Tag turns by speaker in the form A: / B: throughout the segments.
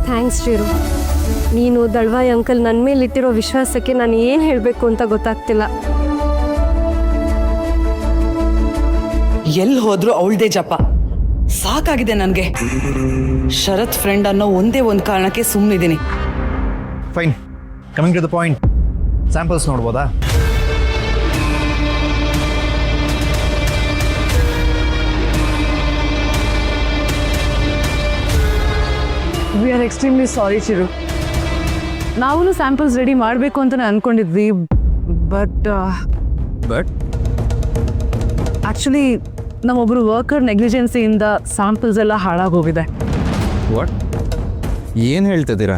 A: Thanks ಶ್ರೀರು. ನೀನು Dalwai uncle ನನ್ನ ಮೇಲಿಟ್ಟಿರೋ ವಿಶ್ವಾಸಕ್ಕೆ ನಾನು ಏನು ಹೇಳಬೇಕು ಅಂತ ಗೊತ್ತಾಗ್ತಿಲ್ಲ.
B: ಎಲ್ಲಿ ಹೋದ್ರು ಅವಳದೇ ಜಪ. ಸಾಕಾಗಿದೆ ನನಗೆ. ಶರತ್ ಫ್ರೆಂಡ್ ಅನ್ನೋ ಒಂದೇ ಒಂದು ಕಾರಣಕ್ಕೆ ಸುಮ್ಮನಿದ್ದೀನಿ.
C: Fine, coming to the point. Samples ನೋಡ್ಬೋದಾ?
D: We are extremely sorry Chiru. ನಾವು ಸ್ಯಾಂಪಲ್ಸ್ ರೆಡಿ ಮಾಡಬೇಕು ಅಂತಲೇ ಅಂದ್ಕೊಂಡಿದ್ವಿ. ಬಟ್ ಆ್ಯಕ್ಚುಲಿ ನಮ್ಮೊಬ್ಬರು ವರ್ಕರ್ ನೆಗ್ಲಿಜೆನ್ಸಿಯಿಂದ ಸ್ಯಾಂಪಲ್ಸ್ ಎಲ್ಲ ಹಾಳಾಗೋಗಿದೆ.
C: ವಾಟ್? ಏನು ಹೇಳ್ತಿದ್ದೀರಾ?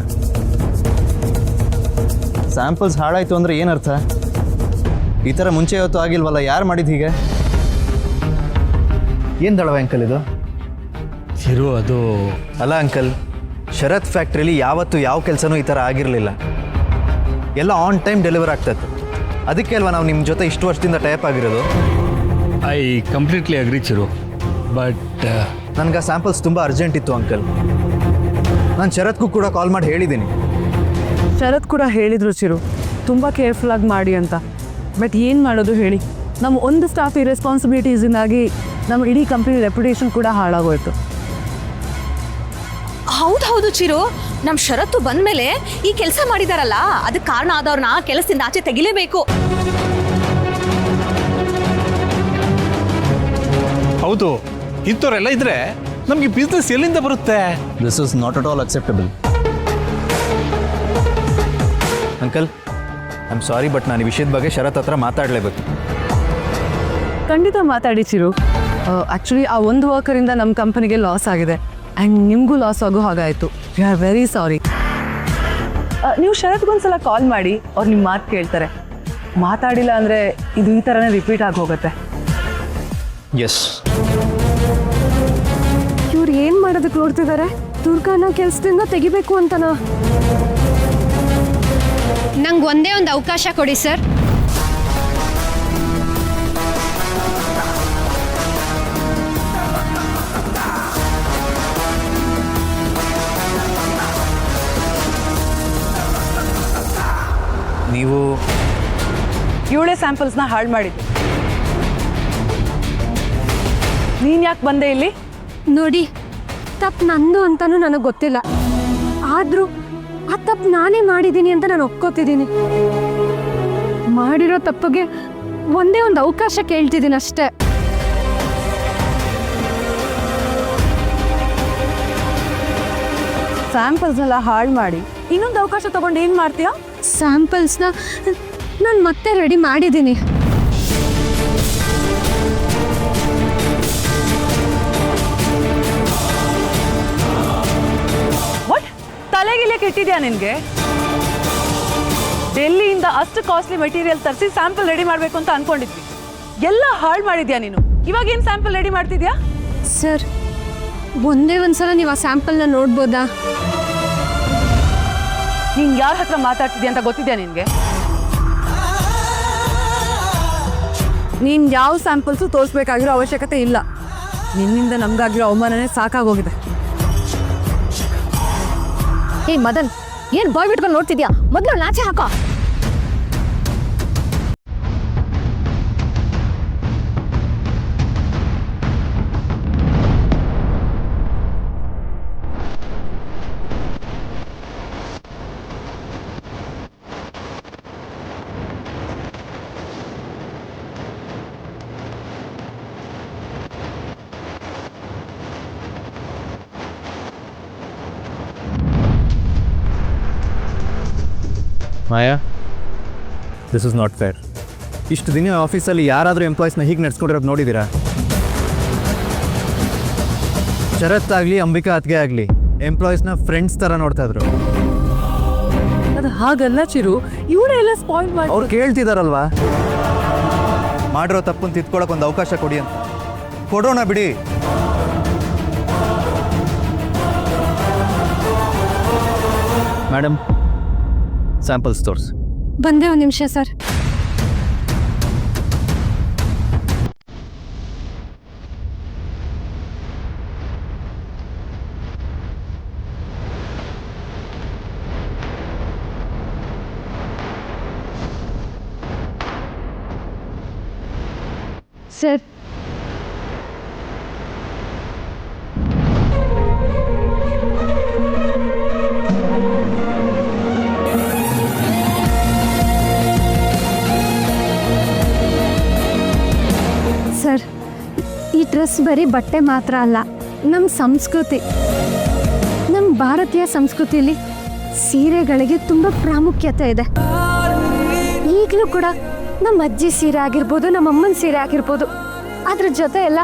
C: ಸ್ಯಾಂಪಲ್ಸ್ ಹಾಳಾಯಿತು ಅಂದರೆ ಏನರ್ಥ? ಈ ಥರ ಮುಂಚೆ ಯಾವತ್ತೂ ಆಗಿಲ್ವಲ್ಲ, ಯಾರು ಮಾಡಿದ್ದು ಹೀಗೆ? ಏನು ದಳವ ಅಂಕಲ್ ಇದು?
E: ಚಿರು, ಅದು
C: ಅಲ್ಲ ಅಂಕಲ್, ಶರತ್ ಫ್ಯಾಕ್ಟ್ರಿಲಿ ಯಾವತ್ತೂ ಯಾವ ಕೆಲಸನೂ ಈ ಥರ ಆಗಿರಲಿಲ್ಲ. ಎಲ್ಲ ಆನ್ ಟೈಮ್ ಡೆಲಿವರ್ ಆಗ್ತದೆ. ಅದಕ್ಕೆ ಅಲ್ವಾ ನಾವು ನಿಮ್ಮ ಜೊತೆ ಇಷ್ಟು ವರ್ಷದಿಂದ ಟೈಪ್ ಆಗಿರೋದು.
E: I completely agri Chiru. But
C: ನನಗೆ ಆ ಸ್ಯಾಂಪಲ್ಸ್ ತುಂಬ ಅರ್ಜೆಂಟ್ ಇತ್ತು ಅಂಕಲ್. ನಾನು ಶರತ್ಗೂ ಕೂಡ ಕಾಲ್ ಮಾಡಿ ಹೇಳಿದ್ದೀನಿ.
D: ಶರತ್ ಕೂಡ ಹೇಳಿದರು ಚಿರು, ತುಂಬ ಕೇರ್ಫುಲ್ಲಾಗಿ ಮಾಡಿ ಅಂತ. ಬಟ್ ಏನು ಮಾಡೋದು ಹೇಳಿ, ನಮ್ಮ ಒಂದು ಸ್ಟಾಫ್ ರೆಸ್ಪಾನ್ಸಿಬಿಲಿಟೀಸಿಂದಾಗಿ ನಮ್ಮ ಇಡೀ ಕಂಪ್ನಿ ರೆಪ್ಯುಟೇಷನ್ ಕೂಡ ಹಾಳಾಗೋಯ್ತು.
F: ಹೌದು ಚಿರು, ನಮ್ಮ ಷರತ್ತು ಬಂದ್ಮೇಲೆ ಈ ಕೆಲಸ ಮಾಡಿದಾರಲ್ಲ, ಅದಕ್ಕೆ ಕಾರಣ ಆದವ್ರನ್ನ ಕೆಲಸದಿಂದ ಆಚೆ ತೆಗಿಲೇಬೇಕು.
E: ಹೌದು, ಇಂಥವ್ರೆಲ್ಲ ಇದ್ರೆ ನಮಗೆ ಬಿಸ್ನೆಸ್ ಎಲ್ಲಿಂದ ಬರುತ್ತೆ?
C: This is not at all acceptable. Uncle, I am sorry, but ನಾನು ಈ ವಿಷಯದ ಬಗ್ಗೆ ಶರತ್ ಹತ್ರ ಮಾತಾಡಲೇಬೇಕು.
D: ಖಂಡಿತ ಮಾತಾಡಿ ಚಿರು. ಆ್ಯಕ್ಚುಲಿ ಆ ಒಂದು ವರ್ಕರಿಂದ ನಮ್ಮ ಕಂಪನಿಗೆ ಲಾಸ್ ಆಗಿದೆ ಆ್ಯಂಡ್ ನಿಮಗೂ ಲಾಸ್ ಆಗೋ ಹಾಗಾಯಿತು. We are very sorry. ನೀವು ಶರತ್ಗೊಂದ್ಸಲ ಕಾಲ್ ಮಾಡಿ, ಅವ್ರು ನಿಮ್ಮ ಮಾತು ಕೇಳ್ತಾರೆ. ಮಾತಾಡಿಲ್ಲ ಅಂದರೆ ಇದು ಈ ಥರನೇ ರಿಪೀಟ್ ಆಗಿ ಹೋಗುತ್ತೆ.
C: ಎಸ್.
A: ಇವ್ರು ಏನು ಮಾಡೋದಕ್ಕೆ ನೋಡ್ತಿದ್ದಾರೆ? ದುರ್ಗಾನ ಕೆಲಸದಿಂದ ತೆಗಿಬೇಕು ಅಂತನಾ?
G: ನಂಗೆ ಒಂದೇ ಒಂದು ಅವಕಾಶ ಕೊಡಿ ಸರ್.
C: ನೀವು
D: ಇವಳೇ ಸ್ಯಾಂಪಲ್ಸ್ನ ಹಾಳು ಮಾಡಿದ್ದು. ನೀನು ಯಾಕೆ ಬಂದೆ ಇಲ್ಲಿ?
A: ನೋಡಿ, ತಪ್ಪು ನಂದು ಅಂತಲೂ ನನಗೆ ಗೊತ್ತಿಲ್ಲ. ಆದರೂ ಆ ತಪ್ಪು ನಾನೇ ಮಾಡಿದ್ದೀನಿ ಅಂತ ನಾನು ಒಪ್ಕೋತಿದ್ದೀನಿ. ಮಾಡಿರೋ ತಪ್ಪಿಗೆ ಒಂದೇ ಒಂದು ಅವಕಾಶ ಕೇಳ್ತಿದ್ದೀನಿ ಅಷ್ಟೇ.
D: ಸ್ಯಾಂಪಲ್ಸ್ನೆಲ್ಲ ಹಾಳು ಮಾಡಿ ಇನ್ನೊಂದು ಅವಕಾಶ ತೊಗೊಂಡು ಏನು ಮಾಡ್ತೀಯಾ?
A: ಸ್ಯಾಂಪಲ್ಸ್ನ ನಾನು ಮತ್ತೆ ರೆಡಿ ಮಾಡಿದ್ದೀನಿ.
D: ವಾಟ್? ತಲೆಗಿಲೆಕ್ಕೆ ಇಟ್ಟಿದ್ಯಾ ನಿನಗೆ? ಡೆಲ್ಲಿಯಿಂದ ಅಷ್ಟು ಕಾಸ್ಟ್ಲಿ ಮೆಟೀರಿಯಲ್ ತರಿಸಿ ಸ್ಯಾಂಪಲ್ ರೆಡಿ ಮಾಡಬೇಕು ಅಂತ ಅನ್ಕೊಂಡಿದ್ವಿ. ಎಲ್ಲ ಹಾಳು ಮಾಡಿದ್ಯಾ ನೀನು. ಇವಾಗ ಏನು ಸ್ಯಾಂಪಲ್ ರೆಡಿ ಮಾಡ್ತಿದ್ಯಾ?
A: ಸರ್, ಒಂದೇ ಒಂದ್ಸಲ ನೀವು ಆ ಸ್ಯಾಂಪಲ್ನ ನೋಡ್ಬೋದಾ?
D: ನೀನು ಯಾರ ಹತ್ರ ಮಾತಾಡ್ತಿದ್ಯಾ ಅಂತ ಗೊತ್ತಿದ್ಯಾ ನಿನಗೆ? ನೀನು ಯಾವ ಸ್ಯಾಂಪಲ್ಸು ತೋರಿಸ್ಬೇಕಾಗಿರೋ ಅವಶ್ಯಕತೆ ಇಲ್ಲ. ನಿನ್ನಿಂದ ನಮಗಾಗಿರೋ ಅವಮಾನನೇ ಸಾಕಾಗೋಗಿದೆ.
F: ಏ ಮದನ್, ಏನು ಬಾಯ್ ಬಿಟ್ಕೊಂಡು ನೋಡ್ತಿದ್ಯಾ? ಮೊದಲು ನಾಚೆ ಹಾಕೋ.
C: ಮಾಯಾ, ದಿಸ್ ಇಸ್ ನಾಟ್ ಫೇರ್. ಇಷ್ಟು ದಿನ ಆಫೀಸಲ್ಲಿ ಯಾರಾದರೂ ಎಂಪ್ಲಾಯೀಸ್ನ ಹೀಗೆ ನಡೆಸ್ಕೊಂಡಿರೋದು ನೋಡಿದ್ದೀರಾ? ಶರತ್ ಆಗಲಿ ಅಂಬಿಕಾ ಅತ್ಗೆ ಆಗಲಿ ಎಂಪ್ಲಾಯೀಸ್ನ ಫ್ರೆಂಡ್ಸ್ ಥರ ನೋಡ್ತಾ ಇದ್ರು.
D: ಅದು ಹಾಗಲ್ಲ ಚಿರು, ಇವರೇ ಎಲ್ಲ ಸ್ಪಾಯ್ಲ್ ಮಾಡಿ.
C: ಅವ್ರು ಕೇಳ್ತಿದಾರಲ್ವಾ, ಮಾಡಿರೋ ತಪ್ಪನ್ನು ತಿದ್ಕೊಳ್ಳೋಕೆ ಒಂದು ಅವಕಾಶ ಕೊಡಿ ಅಂತ. ಕೊಡೋಣ ಬಿಡಿ. ಮೇಡಮ್, ಸ್ಯಾಂಪಲ್ಸ್ ತೋರಿಸಿ.
A: ಬಂದೆ ಒಂದು ನಿಮಿಷ ಸರ್.
G: ಸರ್
A: ಸರ್, ಈ ಡ್ರೆಸ್ ಬರೀ ಬಟ್ಟೆ ಮಾತ್ರ ಅಲ್ಲ, ನಮ್ಮ ಸಂಸ್ಕೃತಿ. ನಮ್ಮ ಭಾರತೀಯ ಸಂಸ್ಕೃತಿಯಲ್ಲಿ ಸೀರೆಗಳಿಗೆ ತುಂಬ ಪ್ರಾಮುಖ್ಯತೆ ಇದೆ. ಈಗಲೂ ಕೂಡ ನಮ್ಮ ಅಜ್ಜಿ ಸೀರೆ ಆಗಿರ್ಬೋದು, ನಮ್ಮ ಅಮ್ಮನ ಸೀರೆ ಆಗಿರ್ಬೋದು, ಅದ್ರ ಜೊತೆ ಎಲ್ಲ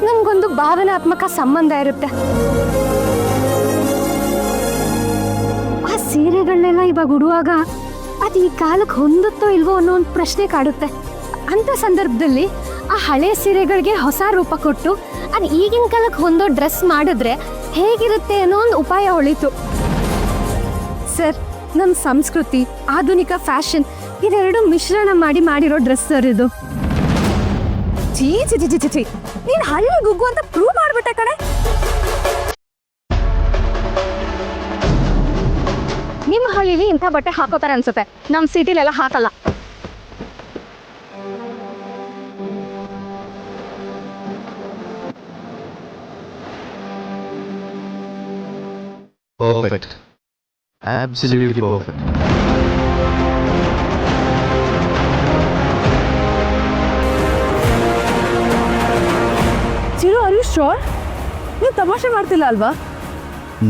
A: ನಮಗೊಂದು ಭಾವನಾತ್ಮಕ ಸಂಬಂಧ ಇರುತ್ತೆ. ಆ ಸೀರೆಗಳನ್ನೆಲ್ಲ ಇವಾಗ ಉಡುವಾಗ ಅದು ಈ ಕಾಲಕ್ಕೆ ಹೊಂದುತ್ತೋ ಇಲ್ವೋ ಅನ್ನೋ ಒಂದು ಪ್ರಶ್ನೆ ಕಾಡುತ್ತೆ. ಅಂಥ ಸಂದರ್ಭದಲ್ಲಿ ಆ ಹಳೆ ಸೀರೆಗಳಿಗೆ ಹೊಸ ರೂಪ ಕೊಟ್ಟು ಅದು ಈಗಿನ ಕಾಲಕ್ಕೆ ಹೊಂದೋ ಡ್ರೆಸ್ ಮಾಡಿದ್ರೆ ಹೇಗಿರುತ್ತೆ ಅನ್ನೋ ಒಂದು ಉಪಾಯ ಹೊಳಿತು. ಸರ್, ನಮ್ಮ ಸಂಸ್ಕೃತಿ, ಆಧುನಿಕ ಫ್ಯಾಷನ್ ಇದೆರಡು ಮಿಶ್ರಣ ಮಾಡಿರೋ ಡ್ರೆಸ್ ಸರ್ ಇದು. ಚೀ ಚಿ ಚಿ ಚಿ ಚಿ ನೀನು ಹಳ್ಳಿ ಗುಗ್ಗು ಅಂತ ಪ್ರೂವ್ ಮಾಡ್ಬಿಟ್ಟೆ ಕಣೆ. ನಿಮ್ಮ ಹಳ್ಳಿಲಿ ಇಂಥ ಬಟ್ಟೆ ಹಾಕೋತಾರೆ ಅನ್ಸುತ್ತೆ, ನಮ್ಮ ಸಿಟಿಲೆಲ್ಲ ಹಾಕಲ್ಲ.
C: Perfect. Absolutely perfect.
D: Chiru, are you sure? ನೀವು ತಮಾಷೆ ಮಾಡ್ತಿಲ್ಲ ಅಲ್ವಾ?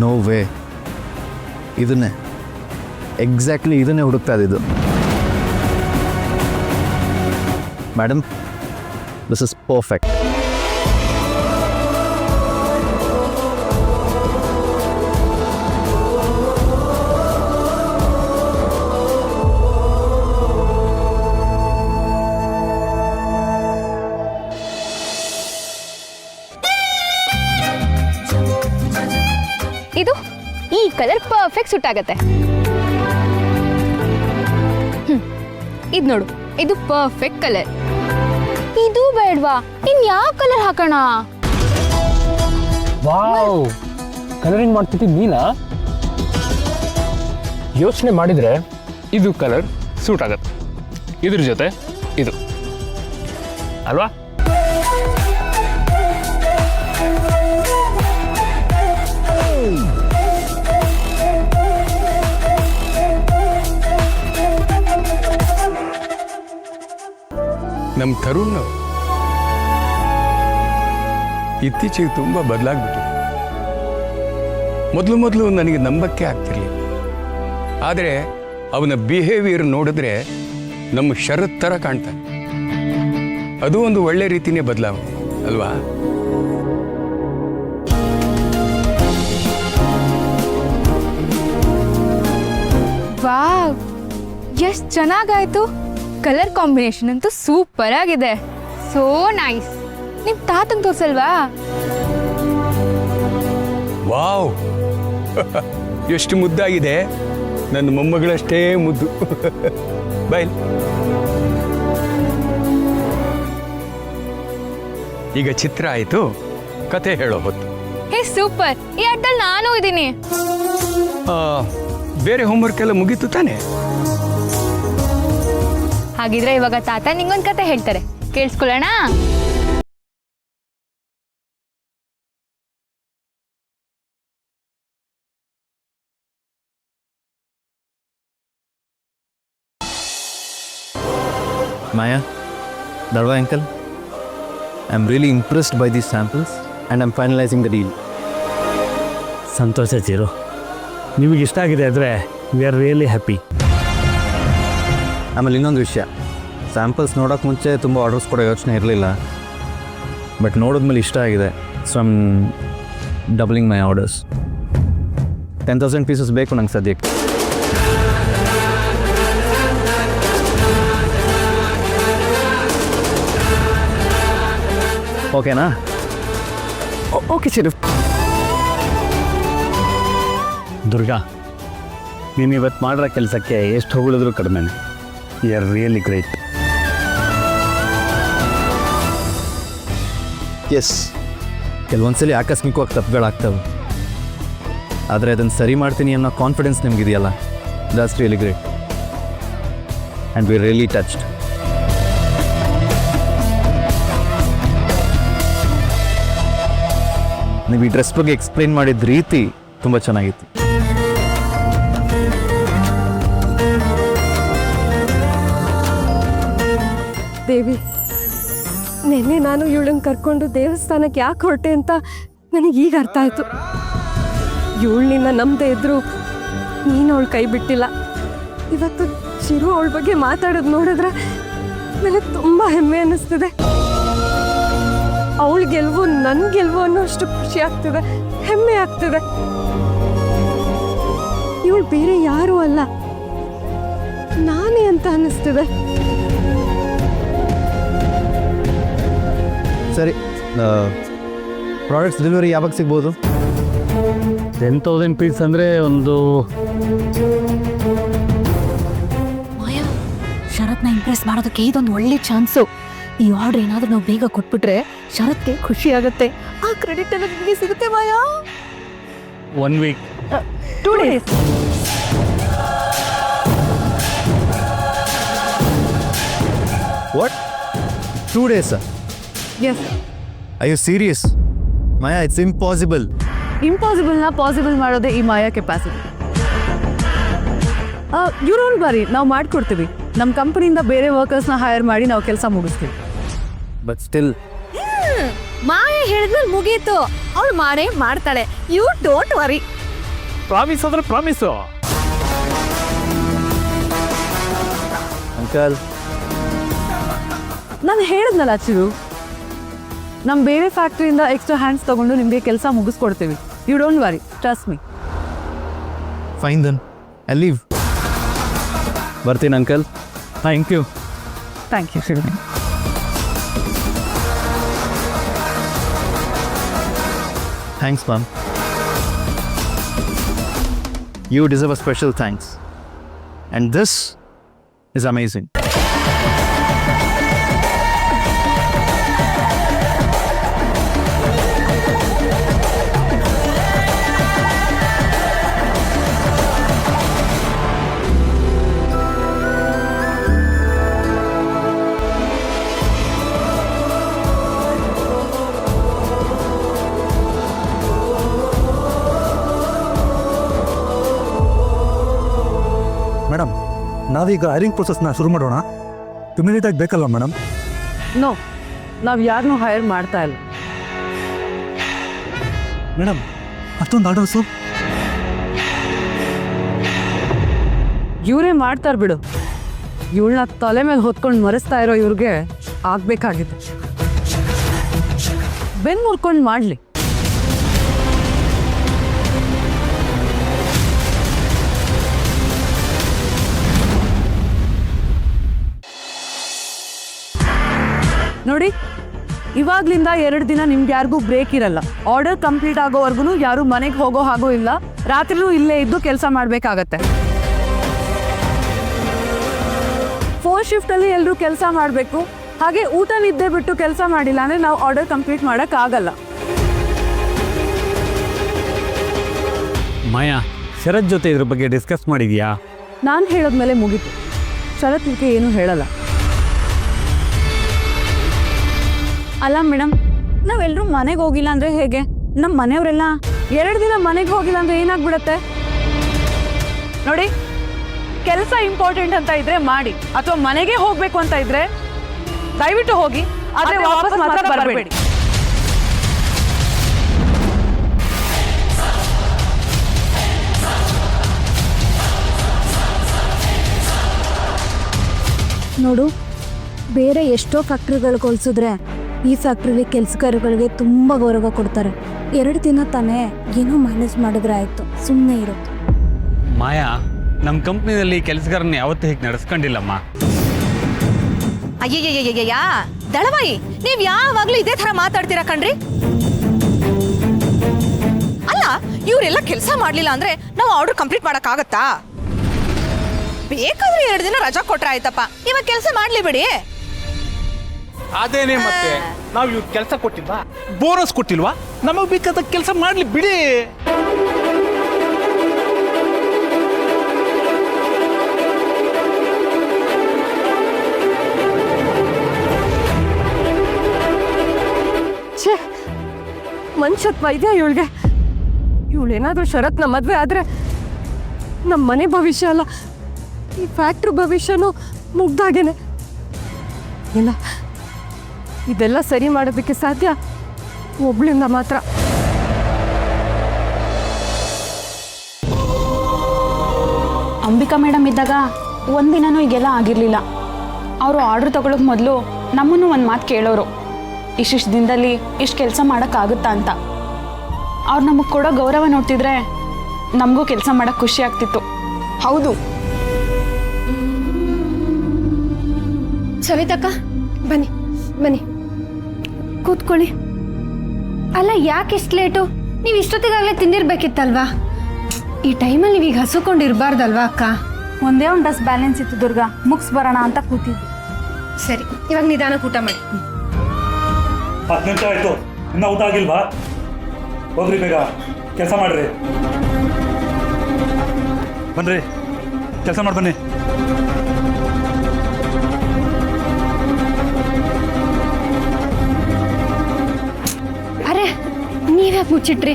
C: No way. ಇದನ್ನೇ ಎಕ್ಸಾಕ್ಟ್ಲಿ ಇದನ್ನೇ ಹುಡುಕ್ತಾ ಇದ್ದಿದ್ದು. Madam, this is perfect.
G: ಇದು ಈ ಕಲರ್ ಪರ್ಫೆಕ್ಟ್ ಸೂಟ್ ಆಗತ್ತೆ. ಇದು ನೋಡು, ಇದು ಪರ್ಫೆಕ್ಟ್ ಕಲರ್. ಇದು ಬೇಡವಾ? ಇನ್ ಯಾವ ಕಲರ್ ಹಾಕೋಣ?
H: ವಾವ್, ಕಲರಿಂಗ್ ಮಾಡ್ತಿದ್ದ ನೀನಾ? ಯೋಚನೆ ಮಾಡಿದ್ರೆ ಇದು ಕಲರ್ ಸೂಟ್ ಆಗತ್ತೆ, ಇದ್ರ ಜೊತೆ ಇದು ಅಲ್ವಾ?
I: ನಮ್ಮ ತರುಣ್ ಇತ್ತೀಚೆಗೆ ತುಂಬ ಬದಲಾಗ್ಬಿಟ್ಟು, ಮೊದಲು ನನಗೆ ನಂಬಕ್ಕೆ ಆಗ್ತಿರ್ಲಿಲ್ಲ. ಆದರೆ ಅವನ ಬಿಹೇವಿಯರ್ ನೋಡಿದ್ರೆ ನಮ್ಮ ಶರತ್ ಥರ ಕಾಣ್ತಾನೆ. ಅದು ಒಂದು ಒಳ್ಳೆ ರೀತಿಯೇ ಬದಲಾವಣೆ ಅಲ್ವಾ?
G: ವಾವ್, ಎಷ್ಟು ಚೆನ್ನಾಗಾಯ್ತು. ಕಲರ್ ಕಾಂಬಿನೇಷನ್ ಅಂತೂ ಸೂಪರ್ ಆಗಿದೆ. So nice. ನಿಮ್ ತಾತಂಗೆ ತೋರ್ಸಲ್ವಾ?
I: ವಾವ್, ಎಷ್ಟು ಮುದ್ದಾಗಿದೆ. ನನ್ನ ಮೊಮ್ಮಗಳಷ್ಟೇ ಮುದ್ದು. ಬಾಯ್. ಈಗ ಚಿತ್ರ ಆಯಿತು, ಕತೆ ಹೇಳೋ ಹೊತ್ತು.
G: ಹೇ ಸೂಪರ್, ಈ ಅಡ್ಡಲ್ಲಿ ನಾನು ಇದ್ದೀನಿ.
I: ಬೇರೆ ಹೋಮ್ವರ್ಕ್ ಎಲ್ಲ ಮುಗೀತು ತಾನೆ?
G: ಹಾಗಿದ್ರೆ ಇವಾಗ ತಾತ ನಿಂಗೊಂದು ಕತೆ ಹೇಳ್ತಾರೆ, ಕೇಳಿಸ್ಕೊಳ್ಳೋಣ?
C: Maya, Darwa uncle, I'm really impressed by these samples and I'm finalizing the deal.
H: ಸಂತೋಷ ಚಿರು, ನಿಮಗೆ ಇಷ್ಟ ಆಗಿದೆ ಅಂದರೆ ವಿ ಆರ್ ರಿಯಲಿ ಹ್ಯಾಪಿ.
C: ಆಮೇಲೆ ಇನ್ನೊಂದು ವಿಷಯ, ಸ್ಯಾಂಪಲ್ಸ್ ನೋಡೋಕ್ಕೆ ಮುಂಚೆ ತುಂಬ ಆರ್ಡರ್ಸ್ ಕೊಡೋ ಯೋಚನೆ ಇರಲಿಲ್ಲ, ಬಟ್ ನೋಡಿದ್ಮೇಲೆ ಇಷ್ಟ ಆಗಿದೆ. So I'm doubling my orders. 10,000 pieces ಬೇಕು ನಂಗೆ ಸದ್ಯಕ್ಕೆ. ಓಕೆನಾ?
H: ಓಕೆ ಚಿರು. ದುರ್ಗಾ, ನೀನು ಇವತ್ತು ಮಾಡಿರೋ ಕೆಲಸಕ್ಕೆ ಎಷ್ಟು ಹೊಗಳಿದ್ರು ಕಡಿಮೆನೆ. You are really great.
C: Yes, ಕೆಲವೊಂದ್ಸಲಿ ಆಕಸ್ಮಿಕವಾಗಿ ತಪ್ಪುಗಳಾಗ್ತವೆ, ಆದರೆ ಅದನ್ನು ಸರಿ ಮಾಡ್ತೀನಿ ಅನ್ನೋ ಕಾನ್ಫಿಡೆನ್ಸ್ ನಿಮಗಿದೆಯಲ್ಲ, that's really great and we really touched. ನೀವು ಈ ಡ್ರೆಸ್ ಬಗ್ಗೆ ಎಕ್ಸ್ಪ್ಲೈನ್ ಮಾಡಿದ ರೀತಿ ತುಂಬ ಚೆನ್ನಾಗಿತ್ತು.
A: ದೇವಿ, ನಿನ್ನೆ ನಾನು ಇವಳನ್ನ ಕರ್ಕೊಂಡು ದೇವಸ್ಥಾನಕ್ಕೆ ಯಾಕೆ ಹೊರಟೆ ಅಂತ ನನಗೆ ಈಗ ಅರ್ಥ ಆಯ್ತು. ಇವಳು ನಿನ್ನ ನಂಬದೇ ಇದ್ರು ನೀನು ಅವಳು ಕೈ ಬಿಟ್ಟಿಲ್ಲ. ಇವತ್ತು ಶಿರು ಅವಳ ಬಗ್ಗೆ ಮಾತಾಡೋದು ನೋಡಿದ್ರೆ ನನಗೆ ತುಂಬ ಹೆಮ್ಮೆ ಅನ್ನಿಸ್ತಿದೆ. ಅವಳು ಗೆಲುವು ನನ್ನ ಗೆಲುವು ಅನ್ನೋ ಅಷ್ಟು ಖುಷಿ ಆಗ್ತಿದೆ, ಹೆಮ್ಮೆ ಆಗ್ತಿದೆ. ಇವಳು ಬೇರೆ ಯಾರೂ ಅಲ್ಲ, ನಾನೇ ಅಂತ ಅನ್ನಿಸ್ತಿದೆ.
C: ಸರಿ, ಪ್ರಾಡಕ್ಟ್ಸ್ ಡೆಲಿವರಿ ಯಾವಾಗ ಸಿಗ್ಬೋದು?
H: 10,000 ಪೀಸ್ ಅಂದರೆ ಒಂದು
F: ಮಾಯಾ, ಶರತ್ನ ಇಂಪ್ರೆಸ್ ಮಾಡೋದಕ್ಕೆ ಇದೊಂದು ಒಳ್ಳೆ ಚಾನ್ಸು. ಈ ಆರ್ಡರ್ ಏನಾದರೂ ನಾವು ಬೇಗ ಕೊಟ್ಬಿಟ್ರೆ ಶರತ್ಗೆ ಖುಷಿ ಆಗುತ್ತೆ. ಆ ಕ್ರೆಡಿಟ್ ಎಲ್ಲ ನಿಮಗೆ ಸಿಗುತ್ತೆ Maya.
H: 1 week.
F: 2 days.
C: What, 2 days?
D: Yes,
C: I you serious? Maya, it's impossible.
D: ಇಂಪಾಸಿಬಲ್ನ ಪಾಸಿಬಲ್ ಮಾಡೋದೇ ಈ Maya capacity. You don't worry, ನಾವು ಮಾಡಿಕೊಡ್ತೀವಿ. ನಮ್ಮ ಕಂಪನಿಯಿಂದ ಬೇರೆ ವರ್ಕರ್ಸ್ನ ಹೈರ್ ಮಾಡಿ ನಾವು ಕೆಲಸ ಮುಗಿಸ್ತೀವಿ.
C: ಬಟ್ ಸ್ಟಿಲ್
F: ಮಾಯಾ ಹೇಳಿದ್ಮೇಲೆ ಮುಗೀತು. ಅವಳು ಮಾಡೇ ಮಾಡ್ತಾಳೆ. You don't worry.
E: ಪ್ರಾಮಿಸ್ ಅಂದ್ರೆ ಪ್ರಾಮಿಸು.
C: ಅಂಕಲ್,
D: ನಾನು ಹೇಳಿದ್ನಲ್ಲ ಚಿರು, ನಮ್ಮ ಬೇರೆ ಫ್ಯಾಕ್ಟ್ರಿಯಿಂದ ಎಕ್ಸ್ಟ್ರಾ ಹ್ಯಾಂಡ್ಸ್ ತೊಗೊಂಡು ನಿಮಗೆ ಕೆಲಸ ಮುಗಿಸ್ಕೊಡ್ತೀವಿ. You don't worry, trust me.
C: Fine then, I leave. ಬರ್ತೀನಿ uncle.
H: Thank you.
D: Thank you Shiru.
C: Thanks ma'am. You deserve a special thanks. And this is amazing.
J: Madam, ನಾವೀಗ ಹೈರಿಂಗ್ ಪ್ರೊಸೆಸ್ನ ಶುರು ಮಾಡೋಣ. ಇಮಿಡಿಯೇಟಾಗಿ ಬೇಕಲ್ವ ಮೇಡಮ್?
D: ನೋ, ನಾವು ಯಾರನ್ನೂ ಹೈರ್ ಮಾಡ್ತಾ ಇಲ್ಲ.
J: ಮೇಡಮ್, ಅಷ್ಟೊಂದು ಆರ್ಡರ್ಸು
D: ಇವರೇ ಮಾಡ್ತಾರೆ ಬಿಡು. ಇವಳನ್ನ ತಲೆ ಮೇಲೆ ಹೊತ್ಕೊಂಡು ಮರೆಸ್ತಾ ಇರೋ ಇವ್ರಿಗೆ ಆಗಬೇಕಾಗಿದೆ. ಬೆನ್ನು ಮುರ್ಕೊಂಡು ಮಾಡಲಿ. ನೋಡಿ, ಇವಾಗ್ಲಿಂದ 2 ದಿನ ನಿಮ್ಗೆ ಯಾರಿಗೂ ಬ್ರೇಕ್ ಇರಲ್ಲ. ಆರ್ಡರ್ ಕಂಪ್ಲೀಟ್ ಆಗೋವರೆಗೂ ಯಾರು ಮನೆಗೆ ಹೋಗೋ ಹಾಗೂ ಇಲ್ಲ. ರಾತ್ರಿನೂ ಇಲ್ಲೇ ಇದ್ದು ಕೆಲಸ ಮಾಡಬೇಕಾಗತ್ತೆ. 4 ಶಿಫ್ಟಲ್ಲಿ ಎಲ್ಲರೂ ಕೆಲಸ ಮಾಡಬೇಕು. ಹಾಗೆ ಊಟ ನಿದ್ದೆ ಬಿಟ್ಟು ಕೆಲಸ ಮಾಡಿಲ್ಲ ಅಂದರೆ ನಾವು ಆರ್ಡರ್ ಕಂಪ್ಲೀಟ್ ಮಾಡೋಕ್ಕಾಗಲ್ಲ.
H: ಮಾಯಾ, ಶರತ್ ಜೊತೆ ಇದ್ರ ಬಗ್ಗೆ ಡಿಸ್ಕಸ್ ಮಾಡಿದ್ಯಾ?
D: ನಾನು ಹೇಳೋದ್ಮೇಲೆ ಮುಗೀತು. ಶರತ್ ಇದಕ್ಕೆ ಏನೂ ಹೇಳಲ್ಲ. ಅಲ್ಲ ಮೇಡಮ್, ನಾವೆಲ್ಲರೂ ಮನೆಗೆ ಹೋಗಿಲ್ಲ ಅಂದರೆ ಹೇಗೆ? ನಮ್ಮ ಮನೆಯವರೆಲ್ಲ 2 ದಿನ ಮನೆಗೆ ಹೋಗಿಲ್ಲ ಅಂದರೆ ಏನಾಗ್ಬಿಡತ್ತೆ? ನೋಡಿ, ಕೆಲಸ ಇಂಪಾರ್ಟೆಂಟ್ ಅಂತ ಇದ್ರೆ ಮಾಡಿ, ಅಥವಾ ಮನೆಗೆ ಹೋಗಬೇಕು ಅಂತ ಇದ್ರೆ ದಯವಿಟ್ಟು ಹೋಗಿ, ಆದರೆ ವಾಪಸ್ ಮಾತ್ರ ಬರಬೇಡಿ.
A: ನೋಡು, ಬೇರೆ ಎಷ್ಟೋ ಫ್ಯಾಕ್ಟ್ರಿಗಳಿಗೆ ಹೋಲಿಸಿದ್ರೆ ಈ ಫ್ಯಾಕ್ಟ್ರಿಲಿ ಕೆಲಸಗಾರಗಳಿಗೆ ತುಂಬ ಗೌರವ ಕೊಡ್ತಾರೆ. 2 ದಿನ ತಾನೇ ಏನೋ ಮ್ಯಾನೇಜ್ ಮಾಡಿದ್ರೆ ಆಯಿತು, ಸುಮ್ಮನೆ ಇರು.
H: ಮಾಯಾ, ನಮ್ಮ ಕಂಪ್ನಿನಲ್ಲಿ ಕೆಲಸಗಾರನ್ನ ಯಾವತ್ತೂ ಹೀಗೆ ನಡೆಸ್ಕೊಂಡಿಲ್ಲಮ್ಮ.
F: ಅಯ್ಯಯ್ಯಯ್ಯಯ್ಯ, ದಳವಾಯಿ, ನೀವ್ ಯಾವಾಗ್ಲೂ ಇದೇ ತರ ಮಾತಾಡ್ತೀರಾ ಕಣ್ರಿ. ಅಲ್ಲ, ಇವರೆಲ್ಲ ಕೆಲಸ ಮಾಡ್ಲಿಲ್ಲ ಅಂದ್ರೆ ನಾವು ಆರ್ಡರ್ ಕಂಪ್ಲೀಟ್ ಮಾಡಕ್ ಆಗತ್ತಾ? ಬೇಕಾದ್ರೆ 2 ದಿನ ರಜಾ ಕೊಟ್ರೆ ಆಯ್ತಪ್ಪ, ಇವಾಗ ಕೆಲಸ ಮಾಡ್ಲಿ ಬಿಡಿ.
E: ಅದೇನೇ ಮತ್ತೆ, ನಾವು ಇವ್ರ ಕೆಲಸ ಕೊಟ್ಟಿಲ್ವಾ, ಬೋನಸ್ ಕೊಟ್ಟಿಲ್ವಾ, ನಮಗ್ ಬೇಕಾದ ಕೆಲಸ ಮಾಡ್ಲಿ ಬಿಡಿ.
A: ಮನುಷ್ಯತ್ವ ಇದೆಯಾ ಇವಳಿಗೆ? ಇವಳೇನಾದ್ರೂ ಶರತ್ನ ಮದುವೆ ಆದರೆ ನಮ್ಮ ಮನೆ ಭವಿಷ್ಯ ಅಲ್ಲ, ಈ ಫ್ಯಾಕ್ಟ್ರಿ ಭವಿಷ್ಯನೂ ಮುಗ್ದಾಗೇನೆ. ಇಲ್ಲ, ಇದೆಲ್ಲ ಸರಿ ಮಾಡೋದಕ್ಕೆ ಸಾಧ್ಯ ಒಬ್ಳಿಂದ ಮಾತ್ರ.
K: ಅಂಬಿಕಾ ಮೇಡಮ್ ಇದ್ದಾಗ ಒಂದಿನನೂ ಈಗೆಲ್ಲ ಆಗಿರಲಿಲ್ಲ. ಅವರು ಆರ್ಡ್ರ್ ತಗೊಳ್ಳೋಕೆ ಮೊದಲು ನಮ್ಮನ್ನು ಒಂದು ಮಾತು ಕೇಳೋರು, ಇಷ್ಟಿಷ್ಟು ದಿನದಲ್ಲಿ ಇಷ್ಟು ಕೆಲಸ ಮಾಡೋಕ್ಕಾಗುತ್ತಾ ಅಂತ. ಅವ್ರು ನಮಗೆ ಕೊಡೋ ಗೌರವ ನೋಡ್ತಿದ್ರೆ ನಮಗೂ ಕೆಲಸ ಮಾಡೋಕ್ಕೆ ಖುಷಿ ಆಗ್ತಿತ್ತು.
G: ಹೌದು.
A: ಸವಿತಕ್ಕ, ಬನ್ನಿ ಬನ್ನಿ ಕೂತ್ಕೊಳ್ಳಿ. ಅಲ್ಲ, ಯಾಕೆ ಇಷ್ಟು ಲೇಟು? ನೀವು ಇಷ್ಟೊತ್ತಿಗಾಗಲೇ ತಿಂದಿರ್ಬೇಕಿತ್ತಲ್ವಾ? ಈ ಟೈಮಲ್ಲಿ ನೀವೀಗ ಹಸುಕೊಂಡಿರ್ಬಾರ್ದಲ್ವಾ ಅಕ್ಕ?
K: ಒಂದೇ ಒಂದು ಡ್ರೆಸ್ ಬ್ಯಾಲೆನ್ಸ್ ಇತ್ತು ದುರ್ಗಾ, ಮುಗಿಸ್ ಬರೋಣ ಅಂತ ಕೂತಿದ್ವಿ.
A: ಸರಿ, ಇವಾಗ ನಿಧಾನಕ್ಕೆ ಊಟ ಮಾಡಿ.
J: 10 ನಿಮಿಷ ಆಯಿತು, ಇನ್ನೂ ಊಟ ಆಗಿಲ್ವಾ? ಹೋಗ್ರಿ ಬೇಗ, ಕೆಲಸ ಮಾಡ್ರಿ. ಬನ್ರಿ, ಕೆಲಸ ಮಾಡಿ ಬನ್ನಿ.
A: ಅರೆ, ನೀವ್ಯಾಕೆ ಮುಚ್ಚಿಟ್ರಿ?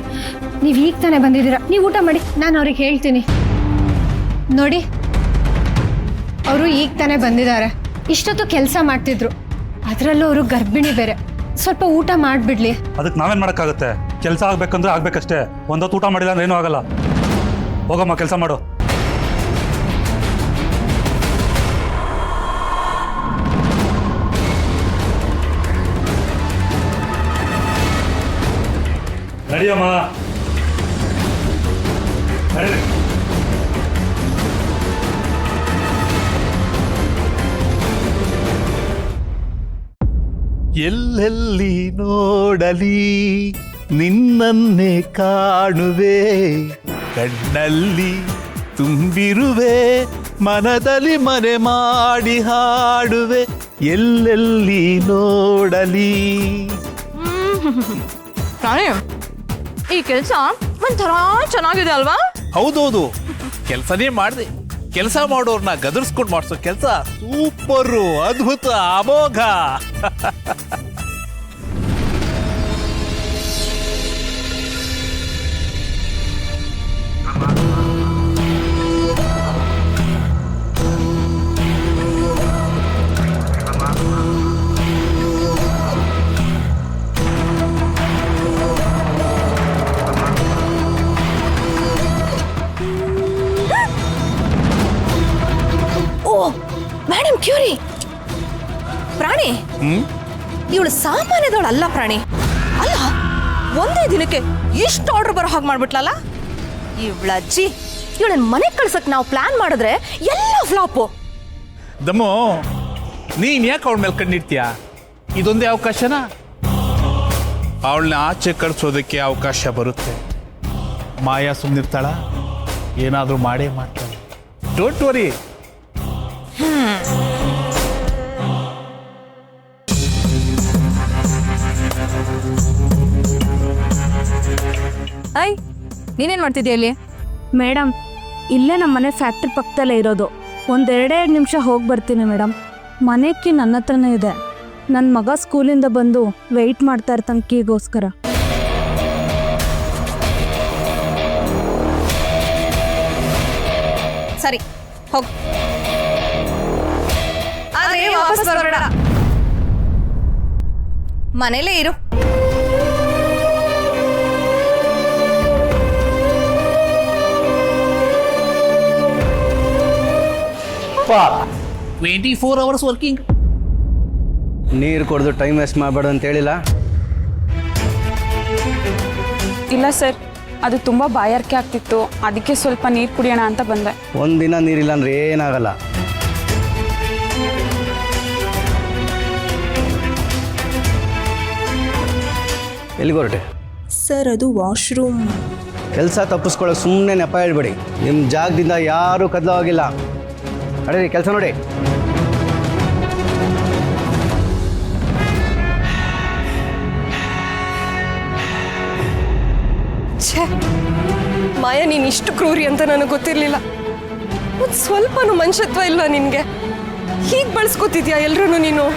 A: ನೀವು ಈಗ ತಾನೇ ಬಂದಿದ್ದೀರಾ, ನೀವು ಊಟ ಮಾಡಿ, ನಾನು ಅವ್ರಿಗೆ ಹೇಳ್ತೀನಿ. ನೋಡಿ, ಅವರು ಈಗ ತಾನೇ ಬಂದಿದ್ದಾರೆ, ಇಷ್ಟೊತ್ತು ಕೆಲಸ ಮಾಡ್ತಿದ್ರು, ಅದರಲ್ಲೂ ಅವರು ಗರ್ಭಿಣಿ ಬೇರೆ. ಸ್ವಲ್ಪ ಊಟ ಮಾಡಿಬಿಡ್ಲಿ.
J: ಅದಕ್ಕೆ ನಾವೇನು ಮಾಡೋಕ್ಕಾಗುತ್ತೆ? ಕೆಲಸ ಆಗ್ಬೇಕಂದ್ರೆ ಆಗ್ಬೇಕಷ್ಟೇ. ಒಂದೊತ್ತು ಊಟ ಮಾಡಿಲ್ಲ ಅಂದ್ರೆ ಏನೂ ಆಗಲ್ಲ. ಹೋಗಮ್ಮ, ಕೆಲಸ ಮಾಡು. ನಡಿಯಮ್ಮ, ನಡೀರಿ.
E: ಎಲ್ಲೆಲ್ಲಿ ನೋಡಲಿ ನಿನ್ನನ್ನೇ ಕಾಣುವೆ, ಕಣ್ಣಲ್ಲಿ ತುಂಬಿರುವೆ, ಮನದಲ್ಲಿ ಮನೆ ಮಾಡಿ ಹಾಡುವೆ, ಎಲ್ಲೆಲ್ಲಿ ನೋಡಲಿ.
D: ಈ ಕೆಲಸ ಒಂಥರ ಚೆನ್ನಾಗಿದೆ ಅಲ್ವಾ?
E: ಹೌದೌದು, ಕೆಲಸನೇ ಮಾಡಿದೆ. ಕೆಲಸ ಮಾಡೋರ್ನ ಗದರ್ಸ್ಕೊಂಡು ಮಾಡಿಸೋ ಕೆಲಸ ಸೂಪರು, ಅದ್ಭುತ, ಅಮೋಘ.
F: ಮೇಡಮ್ ಕ್ಯೂರಿ, ಪ್ರಾಣಿ ಇವಳು ಸಾಮಾನ್ಯದವಳು ಅಲ್ಲ ಪ್ರಾಣಿ. ಅಲ್ಲ, ಒಂದೇ ದಿನಕ್ಕೆ ಇಷ್ಟು ಆರ್ಡರ್ ಬರೋ ಹಾಗೆ ಮಾಡ್ಬಿಟ್ಲಲ್ಲ ಇವಳ ಅಜ್ಜಿ. ಇವಳನ್ನ ಮನೆಗೆ ಕಳ್ಸಕ್ ನಾವು ಪ್ಲಾನ್ ಮಾಡಿದ್ರೆ ಎಲ್ಲ ಫ್ಲಾಪು.
E: ದಮ್ಮು, ನೀನ್ ಯಾಕೆ ಅವಳ ಮೇಲೆ ಕಣ್ಣಿಡ್ತೀಯ? ಇದೊಂದೇ ಅವಕಾಶನಾ? ಅವಳನ್ನ ಆಚೆ ಕಳಿಸೋದಕ್ಕೆ ಅವಕಾಶ ಬರುತ್ತೆ. ಮಾಯಾ ಸುಮ್ಮನಿರ್ತಾಳ? ಏನಾದರೂ ಮಾಡೇ ಮಾಡ್ತಾಳೆ. Don't worry.
G: ಐ, ನೀನೇನು ಮಾಡ್ತಿದ್ಯಾ ಇಲ್ಲಿ?
F: ಮೇಡಮ್, ಇಲ್ಲೇ ನಮ್ಮ ಮನೆ ಫ್ಯಾಕ್ಟ್ರಿ ಪಕ್ಕದಲ್ಲೇ ಇರೋದು. ಒಂದೆರಡೇ ನಿಮಿಷ ಹೋಗಿ ಬರ್ತೀನಿ ಮೇಡಮ್. ಮನೆಕ್ಕೆ ನನ್ನ ಹತ್ರನೇ ಇದೆ. ನನ್ನ ಮಗ ಸ್ಕೂಲಿಂದ ಬಂದು ವೆಯ್ಟ್ ಮಾಡ್ತಾ ಇರ್ತಾನೆ ಕೀಗೋಸ್ಕರ.
G: ಸರಿ, ಹೋಗು. ಆದ್ರೆ ವಾಪಸ್ ಬರಬೇಡ, ಮನೇಲೇ ಇರು.
C: ಅಪ್ಪ
E: 24 hours ವರ್ಕಿಂಗ್.
C: ನೀರು ಕುಡಿದು ಟೈಮ್ ವೇಸ್ಟ್ ಮಾಡಬೇಡ ಅಂತ ಹೇಳಿಲ್ಲ?
K: ಇಲ್ಲ ಸರ್, ಅದು ತುಂಬ ಬಾಯಾರಿಕೆ ಆಗ್ತಿತ್ತು, ಅದಕ್ಕೆ ಸ್ವಲ್ಪ ನೀರು ಕುಡಿಯೋಣ ಅಂತ ಬಂದೆ.
C: ಒಂದಿನ ನೀರಿಲ್ಲ ಅಂದ್ರೆ ಏನಾಗಲ್ಲ. ಎಲ್ಲಿಗೆ ಹೊರಟೆ?
F: ಸರ್, ಅದು ವಾಶ್ರೂಮ್.
C: ಕೆಲಸ ತಪ್ಪಿಸ್ಕೊಳ್ಳೋಕೆ ಸುಮ್ಮನೆ ನೆಪ ಹೇಳ್ಬೇಡಿ. ನಿಮ್ಮ ಜಾಗದಿಂದ ಯಾರೂ ಕದಲೋ ಆಗಿಲ್ಲ. ನಡೀರಿ, ಕೆಲಸ ನೋಡಿ.
A: ಛೇ, ಮಾಯಾ, ನೀನು ಇಷ್ಟು ಕ್ರೂರಿ ಅಂತ ನನಗೆ ಗೊತ್ತಿರಲಿಲ್ಲ. ಒಂದು ಸ್ವಲ್ಪನೂ ಮನುಷ್ಯತ್ವ ಇಲ್ಲ ನಿನಗೆ. ಹೀಗೆ ಬಳಸ್ಕೊತಿದ್ಯಾ ಎಲ್ರೂ ನೀನು?